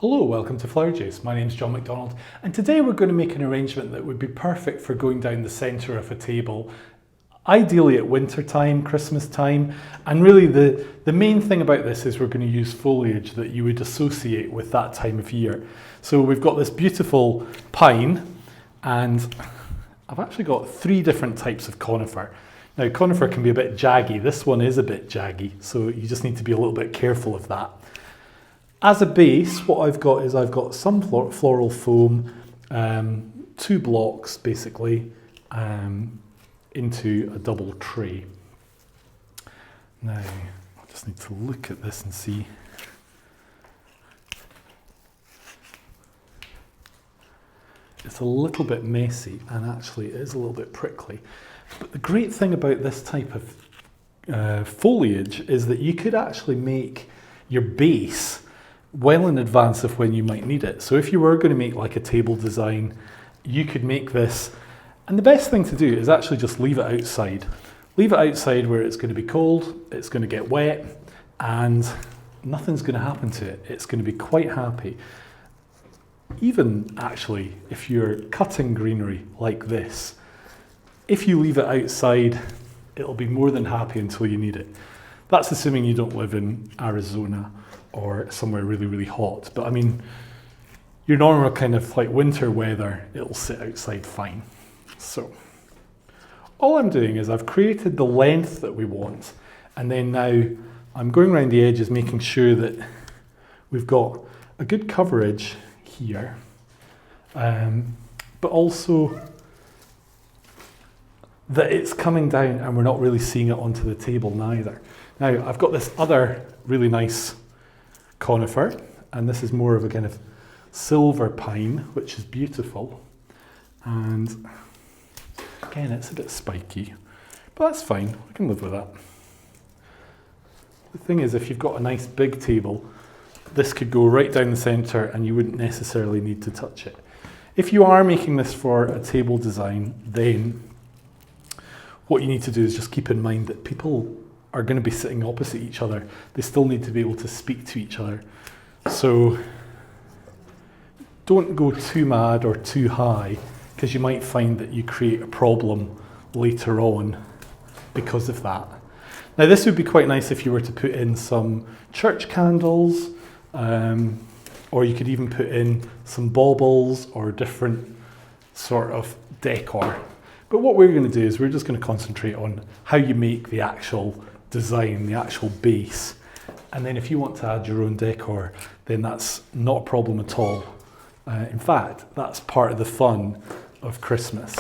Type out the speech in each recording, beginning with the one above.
Hello, welcome to Flower Joos. My name's John McDonald, and today we're going to make an arrangement that would be perfect for going down the centre of a table, ideally at winter time, Christmas time. And really the main thing about this is we're going to use foliage that you would associate with that time of year. So we've got this beautiful pine, and I've actually got 3 different types of conifer. Now, conifer can be a bit jaggy. This one is a bit jaggy, so you just need to be a little bit careful of that. As a base, what I've got is I've got some floral foam, 2 blocks basically, into a double tray. Now, I just need to look at this and see. It's a little bit messy, and actually it is a little bit prickly. But the great thing about this type of foliage is that you could actually make your base well in advance of when you might need it. So if you were going to make like a table design, you could make this, and the best thing to do is actually just leave it outside. Leave it outside where it's going to be cold, it's going to get wet, and nothing's going to happen to it. It's going to be quite happy. Even actually, if you're cutting greenery like this, if you leave it outside, it'll be more than happy until you need it. That's assuming you don't live in Arizona or somewhere really, really hot. But I mean, your normal kind of like winter weather, it'll sit outside fine. So all I'm doing is I've created the length that we want, and then now I'm going around the edges, making sure that we've got a good coverage here, but also that it's coming down and we're not really seeing it onto the table neither. Now, I've got this other really nice conifer, and this is more of a kind of silver pine, which is beautiful. And again, it's a bit spiky, but that's fine. I can live with that. The thing is, if you've got a nice big table, this could go right down the center and you wouldn't necessarily need to touch it. If you are making this for a table design, then what you need to do is just keep in mind that people are going to be sitting opposite each other. They still need to be able to speak to each other. So don't go too mad or too high, because you might find that you create a problem later on because of that. Now, this would be quite nice if you were to put in some church candles, or you could even put in some baubles or different sort of decor. But what we're going to do is we're just going to concentrate on how you make the actual design, the actual base. And then if you want to add your own decor, then that's not a problem at all. In fact, that's part of the fun of Christmas.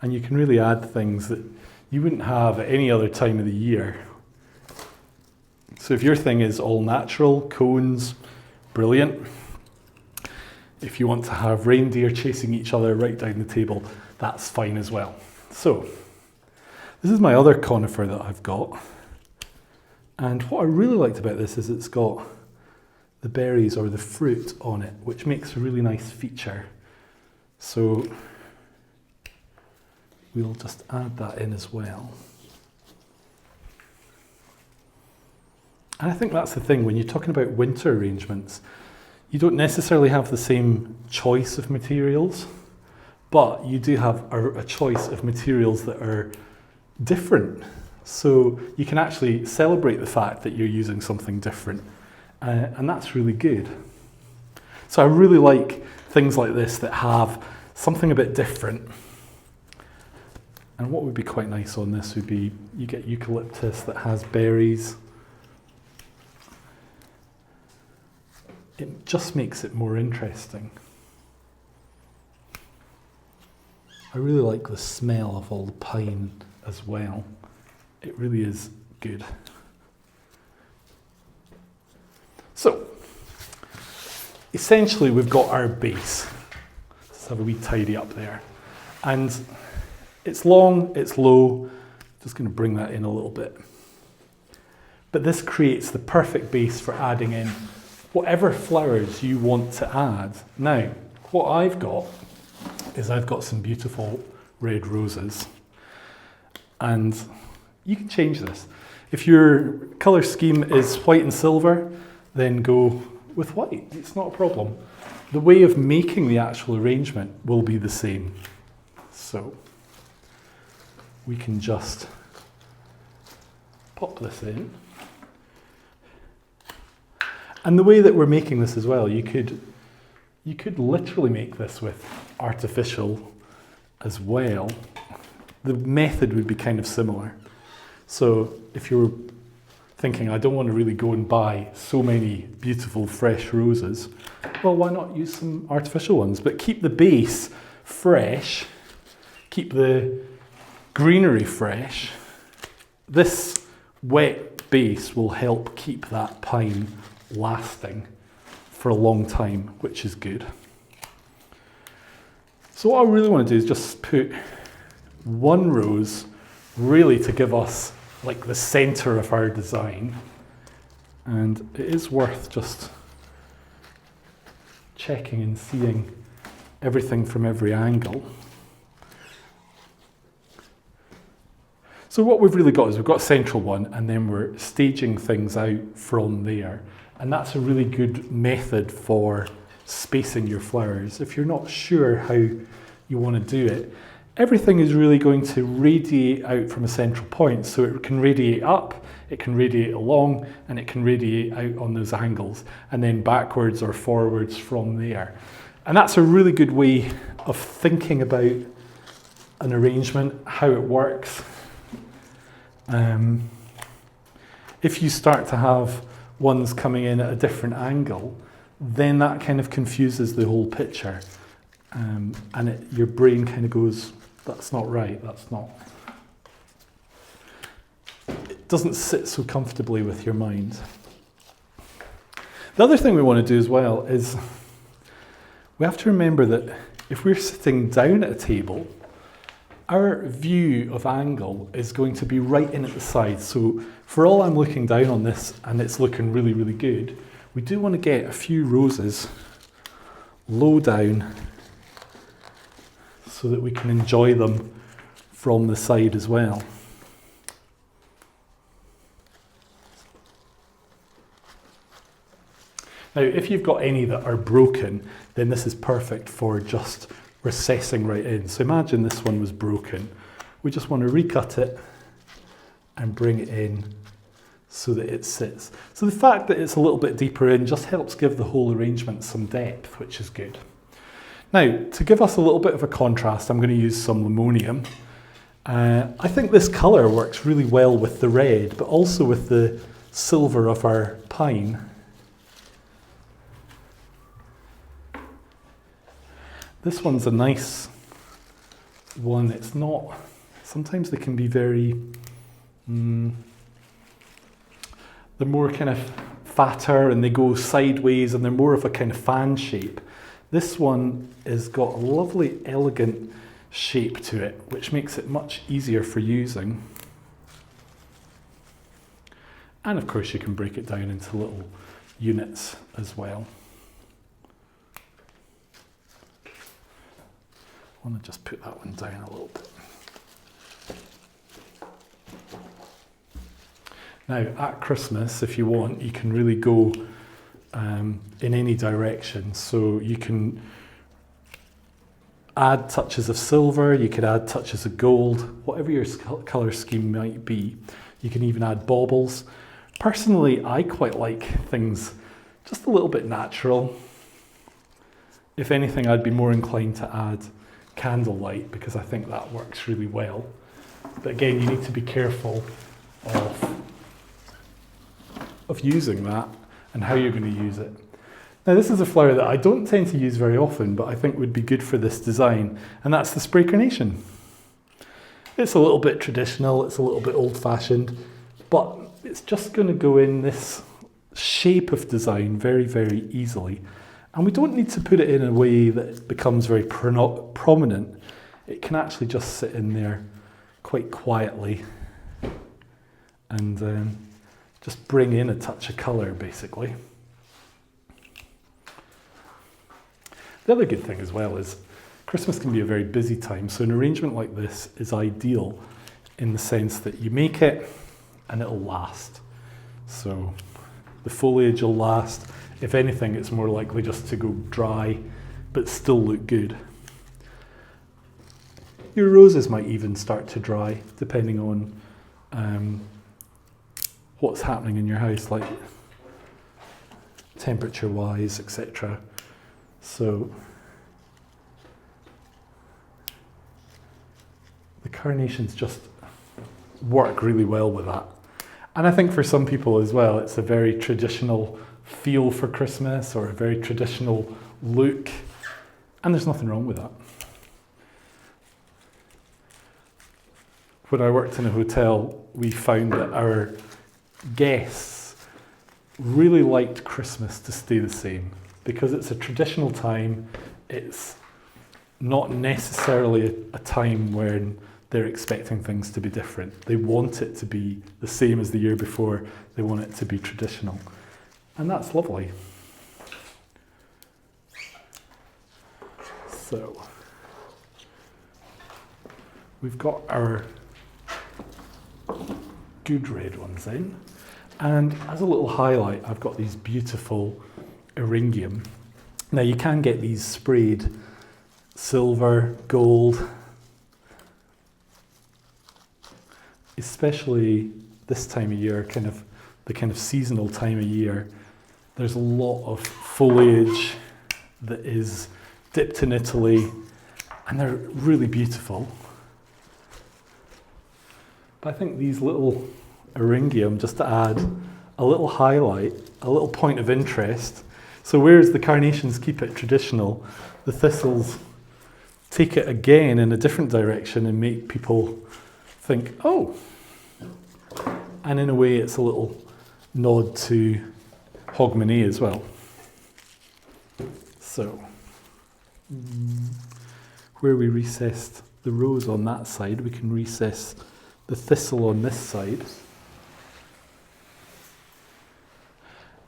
And you can really add things that you wouldn't have at any other time of the year. So if your thing is all natural, cones, brilliant. If you want to have reindeer chasing each other right down the table, that's fine as well. So this is my other conifer that I've got. And what I really liked about this is it's got the berries or the fruit on it, which makes a really nice feature. So we'll just add that in as well. And I think that's the thing, when you're talking about winter arrangements, you don't necessarily have the same choice of materials, but you do have a choice of materials that are different. So you can actually celebrate the fact that you're using something different, and that's really good. So I really like things like this that have something a bit different. And what would be quite nice on this would be, you get eucalyptus that has berries. It just makes it more interesting. I really like the smell of all the pine as well. It really is good. So, essentially we've got our base. Let's have a wee tidy up there. And it's long, it's low. Just going to bring that in a little bit. But this creates the perfect base for adding in whatever flowers you want to add. Now, what I've got is I've got some beautiful red roses, and you can change this. If your colour scheme is white and silver, then go with white. It's not a problem. The way of making the actual arrangement will be the same. So we can just pop this in. And the way that we're making this as well, you could literally make this with artificial as well. The method would be kind of similar. So if you're thinking, I don't want to really go and buy so many beautiful fresh roses, well, why not use some artificial ones? But keep the base fresh, keep the greenery fresh. This wet base will help keep that pine lasting for a long time, which is good. So what I really want to do is just put one rose really to give us like the center of our design, and it is worth just checking and seeing everything from every angle. So what we've really got is we've got a central one, and then we're staging things out from there, and that's a really good method for spacing your flowers. If you're not sure how you want to do it, everything is really going to radiate out from a central point, so it can radiate up, it can radiate along, and it can radiate out on those angles, and then backwards or forwards from there. And that's a really good way of thinking about an arrangement, how it works. If you start to have ones coming in at a different angle, then that kind of confuses the whole picture. And your brain kind of goes, that's not right, that's not. It doesn't sit so comfortably with your mind. The other thing we want to do as well is we have to remember that if we're sitting down at a table, our view of angle is going to be right in at the side. So for all I'm looking down on this and it's looking really, really good, we do want to get a few roses low down so that we can enjoy them from the side as well. Now, if you've got any that are broken, then this is perfect for just recessing right in. So imagine this one was broken. We just want to recut it and bring it in so that it sits. So the fact that it's a little bit deeper in just helps give the whole arrangement some depth, which is good. Now, to give us a little bit of a contrast, I'm going to use some limonium. I think this colour works really well with the red, but also with the silver of our pine. This one's a nice one. It's not, sometimes they can be very, they're more kind of fatter and they go sideways and they're more of a kind of fan shape. This one has got a lovely, elegant shape to it, which makes it much easier for using. And of course you can break it down into little units as well. I want to just put that one down a little bit. Now, at Christmas, if you want, you can really go in any direction. So you can add touches of silver, you could add touches of gold, whatever your colour scheme might be. You can even add baubles. Personally, I quite like things just a little bit natural. If anything, I'd be more inclined to add candlelight because I think that works really well. But again, you need to be careful of using that and how you're going to use it. Now, this is a flower that I don't tend to use very often, but I think would be good for this design, and that's the spray carnation. It's a little bit traditional, it's a little bit old-fashioned, but it's just going to go in this shape of design very, very easily. And we don't need to put it in a way that it becomes very prominent. It can actually just sit in there quite quietly and just bring in a touch of colour, basically. The other good thing as well is Christmas can be a very busy time, so an arrangement like this is ideal in the sense that you make it and it'll last. So the foliage will last. If anything, it's more likely just to go dry, but still look good. Your roses might even start to dry, depending on what's happening in your house, like temperature-wise, etc. So the carnations just work really well with that. And I think for some people as well, it's a very traditional feel for Christmas or a very traditional look, and there's nothing wrong with that. When I worked in a hotel, we found that our guests really liked Christmas to stay the same because it's a traditional time. It's not necessarily a time when they're expecting things to be different. They want it to be the same as the year before. They want it to be traditional. And that's lovely. So, we've got our good red ones in. And as a little highlight, I've got these beautiful eringium. Now you can get these sprayed silver, gold, especially this time of year, the kind of seasonal time of year. There's a lot of foliage that is dipped in Italy, and they're really beautiful. But I think these little eringium, just to add a little highlight, a little point of interest. So whereas the carnations keep it traditional, the thistles take it again in a different direction and make people think, oh. And in a way, it's a little nod to Hogmanay as well. So, where we recessed the rose on that side, we can recess the thistle on this side.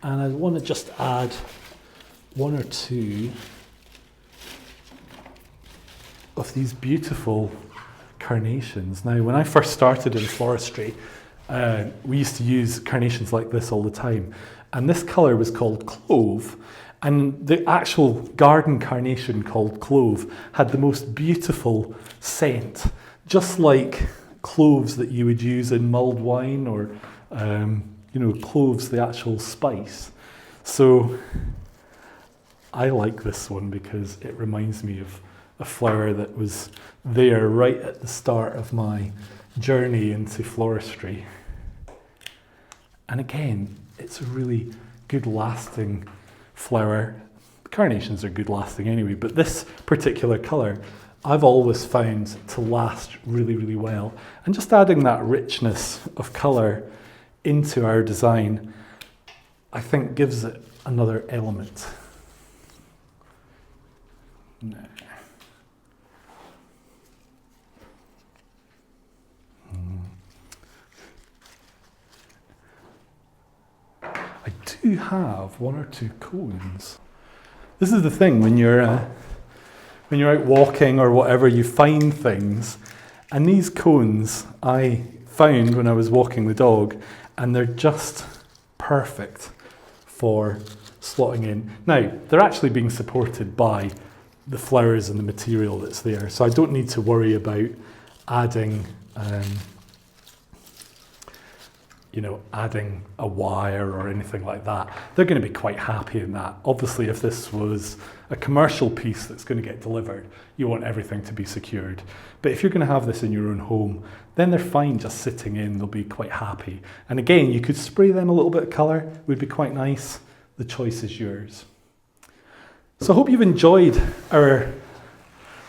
And I want to just add one or two of these beautiful carnations. Now, when I first started in floristry, we used to use carnations like this all the time. And this colour was called clove. And the actual garden carnation called clove had the most beautiful scent, just like cloves that you would use in mulled wine or, cloves, the actual spice. So I like this one because it reminds me of a flower that was there right at the start of my journey into floristry. And again, it's a really good lasting flower. Carnations are good lasting anyway, but this particular colour I've always found to last really, really well. And just adding that richness of colour into our design, I think gives it another element. No. I do have one or two cones. This is the thing when you're out walking or whatever, you find things, and these cones I found when I was walking the dog, and they're just perfect for slotting in. Now, they're actually being supported by the flowers and the material that's there, so I don't need to worry about adding adding a wire or anything like that. They're going to be quite happy in that. Obviously, if this was a commercial piece that's going to get delivered, you want everything to be secured. But if you're going to have this in your own home, then they're fine just sitting in. They'll be quite happy. And again, you could spray them a little bit of colour. Would be quite nice. The choice is yours. So I hope you've enjoyed our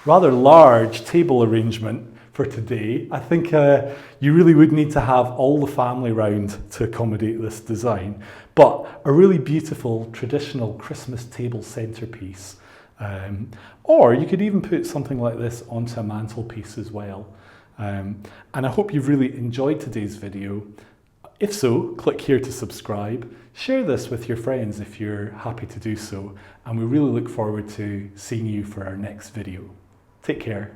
rather large table arrangement for today. I think you really would need to have all the family round to accommodate this design, but a really beautiful traditional Christmas table centerpiece. Or you could even put something like this onto a mantelpiece as well. And I hope you've really enjoyed today's video. If so, click here to subscribe. Share this with your friends if you're happy to do so. And we really look forward to seeing you for our next video. Take care.